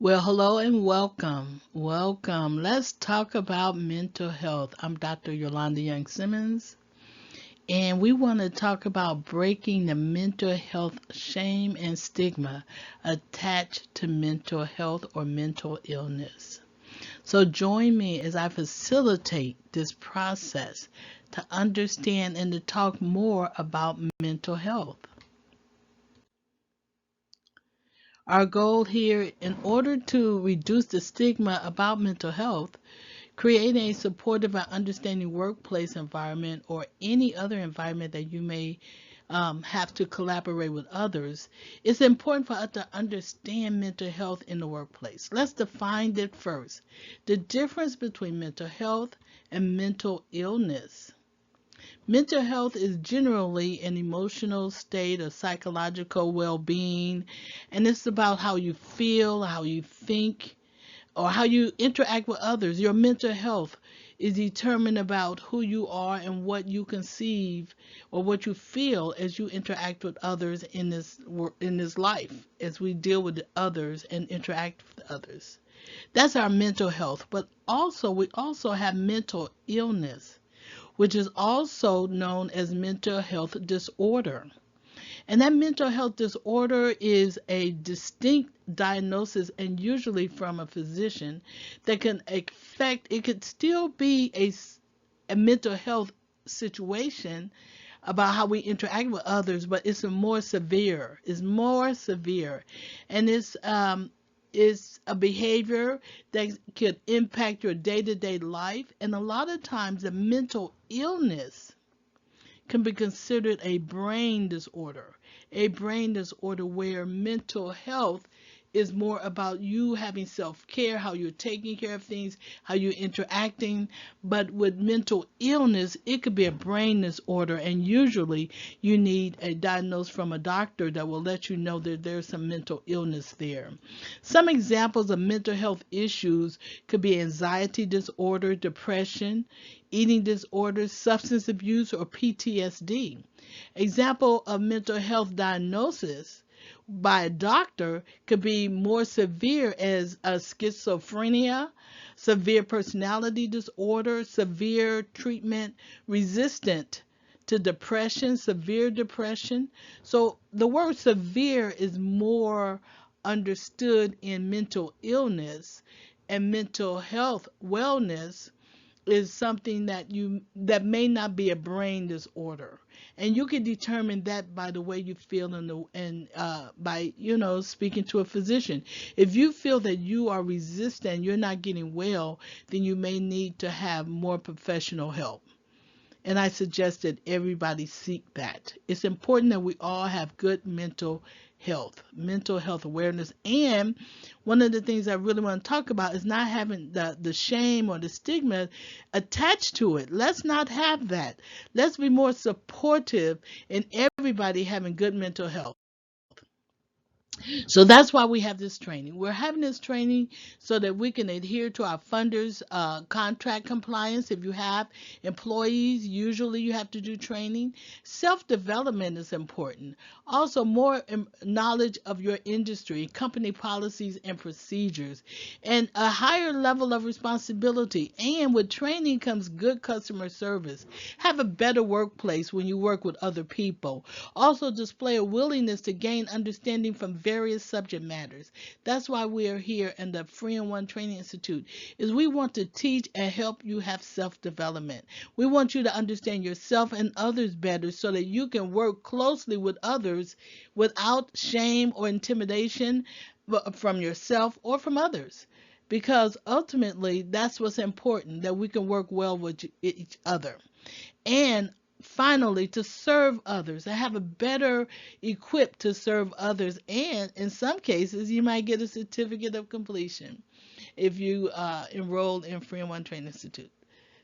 Well, hello and welcome. Welcome. Let's talk about mental health. I'm Dr. Yolonda Young Simmons, and we want to talk about breaking the mental health shame and stigma attached to mental health or mental illness. So, join me as I facilitate this process to understand and to talk more about mental health. Our goal here, in order to reduce the stigma about mental health, creating a supportive and understanding workplace environment or any other environment that you may have to collaborate with others, it's important for us to understand mental health in the workplace. Let's define it first. The difference between mental health and mental illness. Mental health is generally an emotional state of psychological well being, and it's about how you feel, how you think, or how you interact with others. Your mental health is determined about who you are and what you conceive or what you feel as you interact with others in this life, as we deal with others and interact with others. That's our mental health. But also we also have mental illness, which is also known as mental health disorder. And that mental health disorder is a distinct diagnosis and usually from a physician that can affect, it could still be a mental health situation about how we interact with others, but it's more severe. And it's a behavior that could impact your day-to-day life. And a lot of times the mental illness can be considered a brain disorder where mental health is more about you having self-care, how you're taking care of things, how you're interacting. But with mental illness, it could be a brain disorder, and usually you need a diagnosis from a doctor that will let you know that there's some mental illness there. Some examples of mental health issues could be anxiety disorder, depression, eating disorders, substance abuse, or PTSD. Example of mental health diagnosis by a doctor could be more severe as a schizophrenia, severe personality disorder, severe treatment resistant to depression, severe depression. So the word severe is more understood in mental illness, and mental health wellness is something that may not be a brain disorder, and you can determine that by the way you feel and by speaking to a physician. If you feel that you are resistant, you're not getting well, then you may need to have more professional help. And I suggest that everybody seek that. It's important that we all have good mental health awareness. And one of the things I really want to talk about is not having the shame or the stigma attached to it. Let's not have that. Let's be more supportive in everybody having good mental health. So that's why we have this training. We're having this training so that we can adhere to our funders' contract compliance. If you have employees, usually you have to do training. Self-development is important. Also, more knowledge of your industry, company policies and procedures, and a higher level of responsibility. And with training comes good customer service. Have a better workplace when you work with other people. Also, display a willingness to gain understanding from various subject matters. That's why we are here in the Free and One Training Institute, is we want to teach and help you have self-development. We want you to understand yourself and others better so that you can work closely with others without shame or intimidation from yourself or from others. Because ultimately, that's what's important, that we can work well with each other. And finally, to serve others, to have a better equipped to serve others. And in some cases, you might get a certificate of completion if you enrolled in Free and One Training Institute.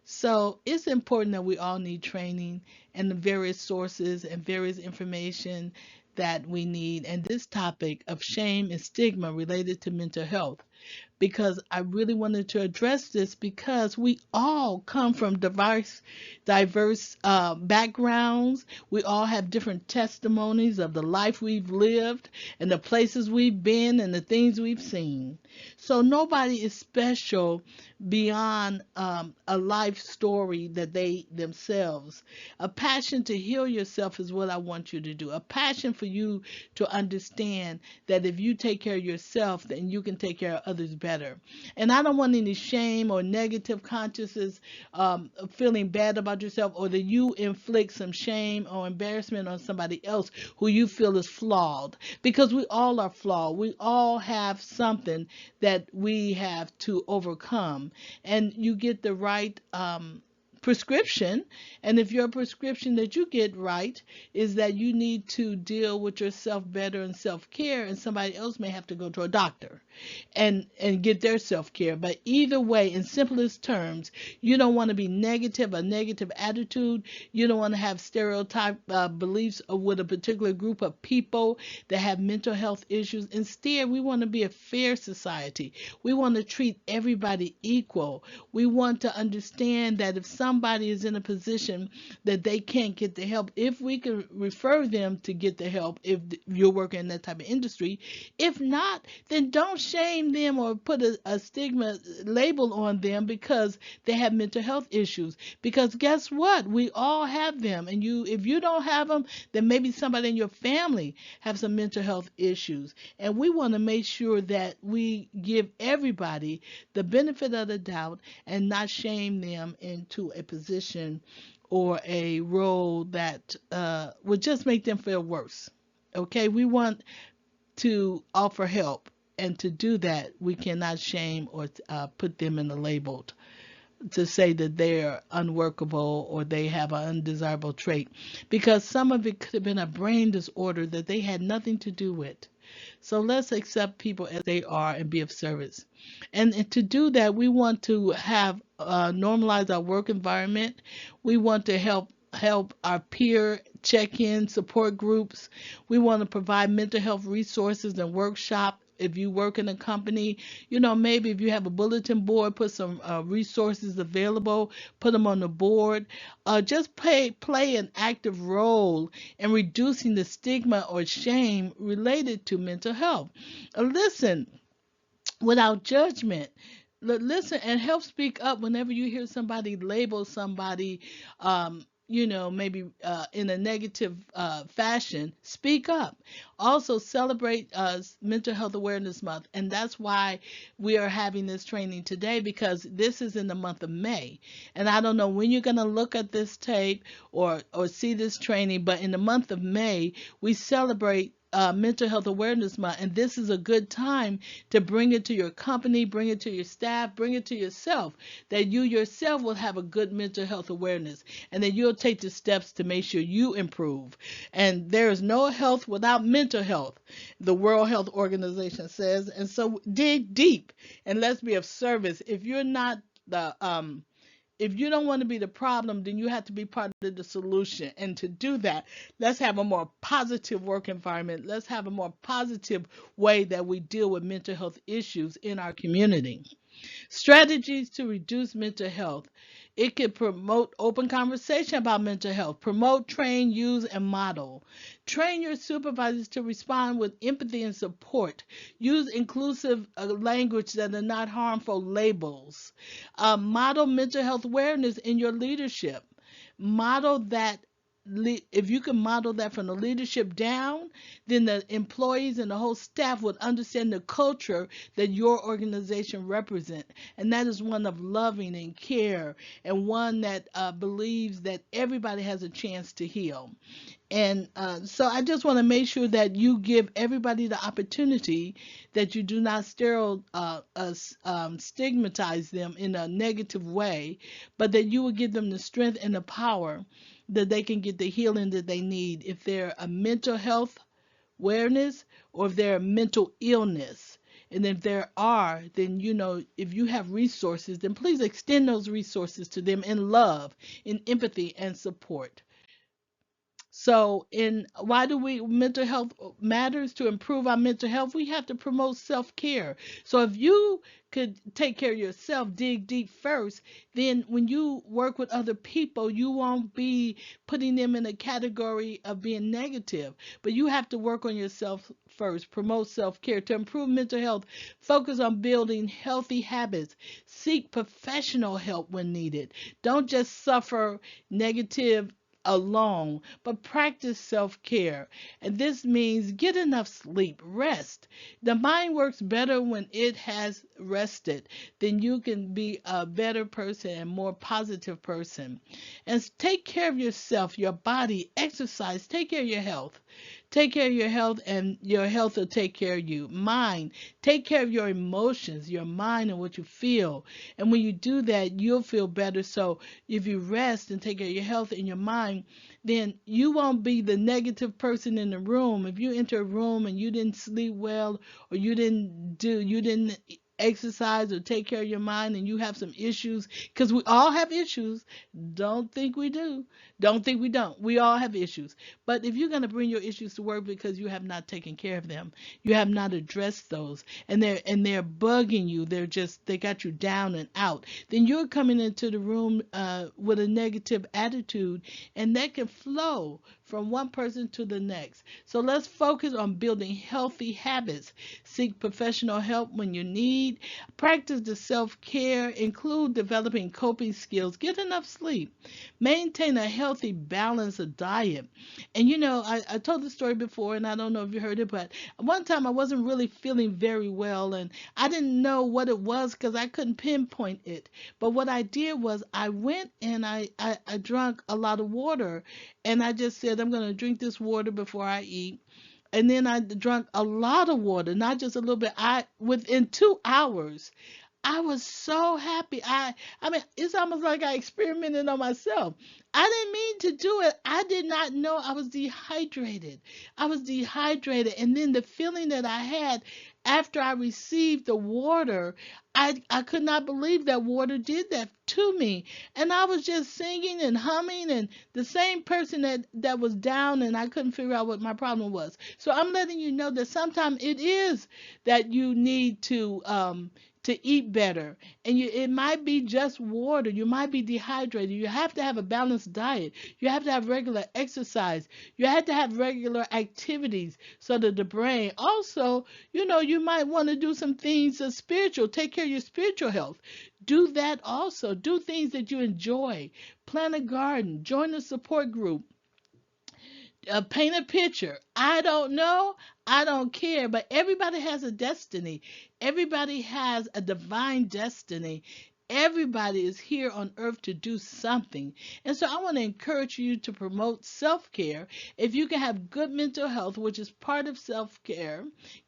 So it's important that we all need training and the various sources and various information that we need. And this topic of shame and stigma related to mental health because I really wanted to address this because we all come from diverse backgrounds. We all have different testimonies of the life we've lived and the places we've been and the things we've seen. So nobody is special beyond a life story that they themselves. A passion to heal yourself is what I want you to do. A passion for you to understand that if you take care of yourself, then you can take care of others better. And I don't want any shame or negative consciousness, feeling bad about yourself, or that you inflict some shame or embarrassment on somebody else who you feel is flawed. Because we all are flawed. We all have something that we have to overcome. And you get the right prescription, and if your prescription that you get right is that you need to deal with yourself better and self-care, and somebody else may have to go to a doctor and get their self-care. But either way, in simplest terms, you don't want to be negative, a negative attitude. You don't want to have stereotype beliefs with a particular group of people that have mental health issues. Instead, we want to be a fair society. We want to treat everybody equal. We want to understand that if somebody is in a position that they can't get the help, if we can refer them to get the help, if you're working in that type of industry. If not, then don't shame them or put a stigma label on them because they have mental health issues. Because guess what? We all have them. And if you don't have them, then maybe somebody in your family have some mental health issues. And we want to make sure that we give everybody the benefit of the doubt and not shame them into a position or a role that would just make them feel worse. Okay, we want to offer help, and to do that, we cannot shame or put them in a label to say that they're unworkable or they have an undesirable trait, because some of it could have been a brain disorder that they had nothing to do with. So let's accept people as they are and be of service. And to do that, we want to have normalize our work environment. We want to help our peer check-in support groups. We want to provide mental health resources and workshops. If you work in a company, maybe if you have a bulletin board, put some resources available, put them on the board. Just play an active role in reducing the stigma or shame related to mental health. Listen without judgment. Listen and help speak up whenever you hear somebody label somebody, maybe in a negative fashion. Speak up. Also, celebrate Mental Health Awareness Month. And that's why we are having this training today, because this is in the month of May. And I don't know when you're going to look at this tape or see this training, but in the month of May, we celebrate Mental Health Awareness Month, and this is a good time to bring it to your company, bring it to your staff, bring it to yourself, that you yourself will have a good mental health awareness, and that you'll take the steps to make sure you improve. And there is no health without mental health, the World Health Organization says. And so dig deep and let's be of service. If you don't want to be the problem, then you have to be part of the solution. And to do that, let's have a more positive work environment. Let's have a more positive way that we deal with mental health issues in our community. Strategies to reduce mental health. It can promote open conversation about mental health. Promote, train, use, and model. Train your supervisors to respond with empathy and support. Use inclusive language that are not harmful labels. Model mental health awareness in your leadership. Model that. If you can model that from the leadership down, then the employees and the whole staff would understand the culture that your organization represents. And that is one of loving and care, and one that believes that everybody has a chance to heal. And so I just want to make sure that you give everybody the opportunity, that you do not stigmatize them in a negative way, but that you will give them the strength and the power that they can get the healing that they need if they're a mental health awareness or if they're a mental illness. And if there are, then if you have resources, then please extend those resources to them in love, in empathy, and support. So, in why do we mental health matters to improve our mental health? We have to promote self-care. So, if you could take care of yourself, dig deep first, then when you work with other people, you won't be putting them in a category of being negative. But you have to work on yourself first, promote self-care to improve mental health. Focus on building healthy habits. Seek professional help when needed. Don't just suffer negative alone, but practice self care. And this means get enough sleep, rest. The mind works better when it has rested. Then you can be a better person and more positive person. And take care of yourself, your body, exercise, take care of your health. Take care of your health, and your health will take care of you. Mind, take care of your emotions, your mind, and what you feel. And when you do that, you'll feel better. So if you rest and take care of your health and your mind, then you won't be the negative person in the room. If you enter a room and you didn't sleep well, or you didn't exercise or take care of your mind, and you have some issues, because we all have issues. Don't think we do. Don't think we don't. We all have issues. But if you're going to bring your issues to work because you have not taken care of them, you have not addressed those, and they're bugging you, they got you down and out, then you're coming into the room with a negative attitude, and that can flow from one person to the next. So let's focus on building healthy habits. Seek professional help when you need. Practice the self-care. Include developing coping skills. Get enough sleep. Maintain a healthy balance of diet. And I told the story before, and I don't know if you heard it, but one time I wasn't really feeling very well, and I didn't know what it was because I couldn't pinpoint it. But what I did was I went and I drank a lot of water, and I just said, I'm going to drink this water before I eat. And then I drank a lot of water, not just a little bit. Within 2 hours, I was so happy. I mean, it's almost like I experimented on myself. I didn't mean to do it. I did not know I was dehydrated. I was dehydrated. And then the feeling that I had after I received the water, I could not believe that water did that to me. And I was just singing and humming, and the same person that was down, and I couldn't figure out what my problem was. So I'm letting you know that sometimes it is that you need to eat better, and it might be just water. You might be dehydrated. You have to have a balanced diet. You have to have regular exercise. You have to have regular activities so that the brain also, you might want to do some things spiritual. Take care of your spiritual health. Do that also. Do things that you enjoy. Plant a garden. Join a support group. Paint a picture. I don't know. I don't care. But everybody has a destiny. Everybody has a divine destiny. Everybody is here on earth to do something. And so I want to encourage you to promote self care. If you can have good mental health, which is part of self care,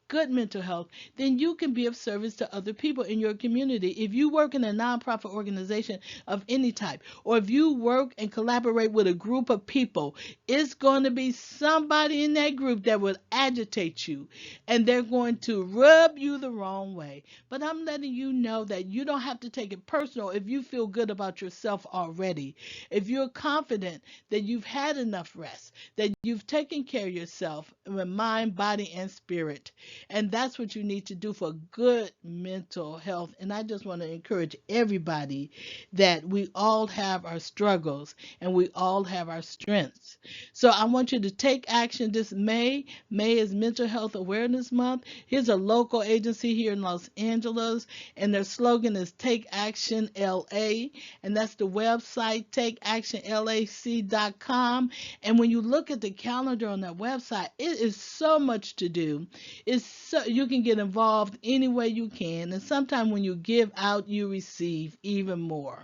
good mental health, then you can be of service to other people in your community. If you work in a nonprofit organization of any type, or if you work and collaborate with a group of people, it's going to be somebody in that group that will agitate you, and they're going to rub you the wrong way. But I'm letting you know that you don't have to take it personal if you feel good about yourself already. If you're confident that you've had enough rest, that you've taken care of yourself with mind, body, and spirit. And that's what you need to do for good mental health. And I just want to encourage everybody that we all have our struggles and we all have our strengths. So I want you to take action this May. May is Mental Health Awareness Month. Here's a local agency here in Los Angeles, and their slogan is Take Action LA, and that's the website, takeactionlac.com. And when you look at the calendar on that website, it is so much to do. You can get involved any way you can, and sometimes when you give out, you receive even more.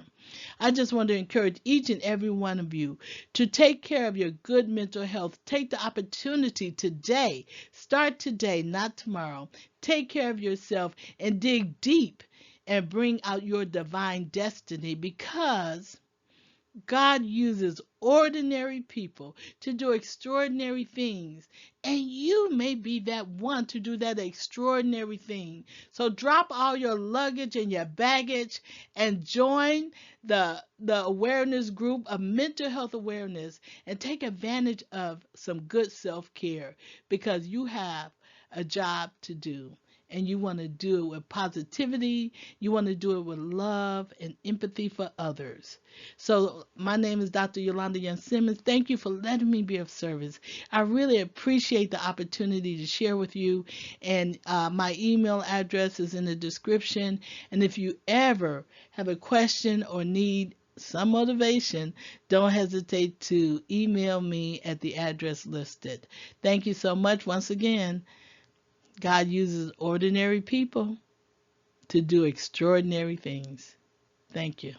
I just want to encourage each and every one of you to take care of your good mental health. Take the opportunity today. Start today, not tomorrow. Take care of yourself and dig deep and bring out your divine destiny, because God uses ordinary people to do extraordinary things, and you may be that one to do that extraordinary thing. So drop all your luggage and your baggage and join the awareness group of mental health awareness and take advantage of some good self-care, because you have a job to do. And you want to do it with positivity. You want to do it with love and empathy for others. So my name is Dr. Yolonda Young Simmons. Thank you for letting me be of service. I really appreciate the opportunity to share with you. And my email address is in the description. And if you ever have a question or need some motivation, don't hesitate to email me at the address listed. Thank you so much once again. God uses ordinary people to do extraordinary things. Thank you.